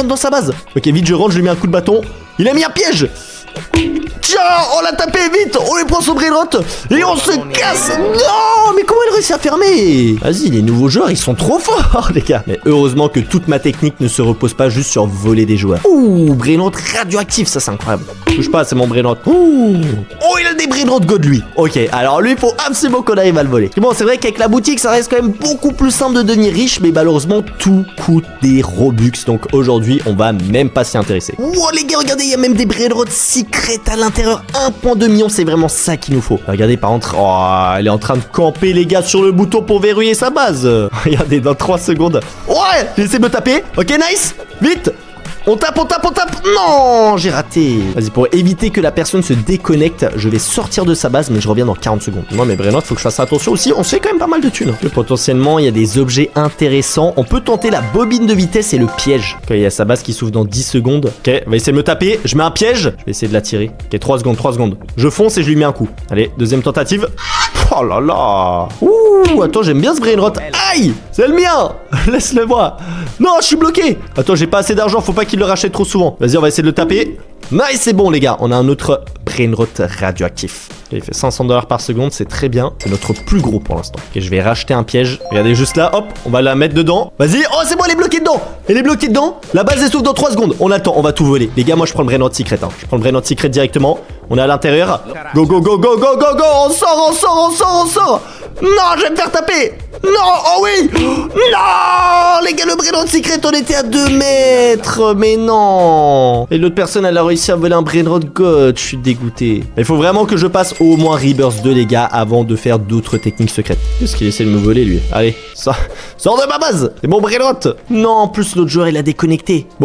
rentre dans sa base. Ok, vite, je rentre, je lui mets un coup de bâton. Il a mis un piège. Tiens, on l'a tapé vite. On lui prend son brainrot et on se casse. Non, mais comment il réussit à fermer? Vas-y, les nouveaux joueurs, ils sont trop forts, les gars. Mais heureusement que toute ma technique ne se repose pas juste sur voler des joueurs. Ouh, brainrot radioactif, ça c'est incroyable. Touche pas, c'est mon brainrot. Ouh. Oh, il a des brainrots de God, lui. Ok, alors lui, il faut absolument qu'on arrive à le voler. Bon, c'est vrai qu'avec la boutique, ça reste quand même beaucoup plus simple de devenir riche, mais malheureusement, tout coûte des Robux. Donc aujourd'hui, on va même pas s'y intéresser. Wow, les gars, regardez, il y a même des brainrots secrets à l'intérieur. 1.2 million, c'est vraiment ça qu'il nous faut. Regardez, par contre, oh, elle est en train de camper, les gars, sur le bouton pour verrouiller sa base. Regardez, dans 3 secondes. Ouais, j'ai essayé de me taper. Ok, nice. Vite. On tape, on tape, on tape. Non, j'ai raté. Vas-y, pour éviter que la personne se déconnecte, je vais sortir de sa base, mais je reviens dans 40 secondes. Non, mais Brainrot, faut que je fasse attention aussi. On se fait quand même pas mal de thunes. Potentiellement, il y a des objets intéressants. On peut tenter la bobine de vitesse et le piège. Ok, il y a sa base qui s'ouvre dans 10 secondes. Ok, on va essayer de me taper. Je mets un piège. Je vais essayer de la tirer. Ok, 3 secondes, 3 secondes. Je fonce et je lui mets un coup. Allez, deuxième tentative. Oh là là. Ouh, attends, j'aime bien ce Brainrot. Aïe, c'est le mien. Laisse-le moi. Non, je suis bloqué. Attends, j'ai pas assez d'argent. Faut pas qu'il le rachète trop souvent. Vas-y, on va essayer de le taper. Nice, c'est bon, les gars. On a un autre Brainrot radioactif. Okay, il fait 500 $ par seconde. C'est très bien. C'est notre plus gros pour l'instant. Ok, je vais racheter un piège. Regardez juste là. Hop, on va la mettre dedans. Vas-y. Oh, c'est bon, elle est bloquée dedans. Elle est bloquée dedans. La base, elle s'ouvre dans 3 secondes. On a le temps. On va tout voler. Les gars, moi, je prends le Brainrot secret. Hein. Je prends le Brainrot secret directement. On est à l'intérieur. Go, go, go, go, go, go, go. On sort, on sort, on sort, on sort. Non, je vais me faire taper. Non, oh oui. Non, les gars, le Brainrot secret, on était à 2 mètres. Mais non. Et l'autre personne, elle a réussi à voler un Brainrot God. Je suis dégoûté. Il faut vraiment que je passe au moins Rebirth 2, les gars, avant de faire d'autres techniques secrètes. Qu'est-ce qu'il essaie de me voler, lui? Allez, sors de ma base. C'est mon Brainrot. Non, en plus, l'autre joueur, il a déconnecté. Bon,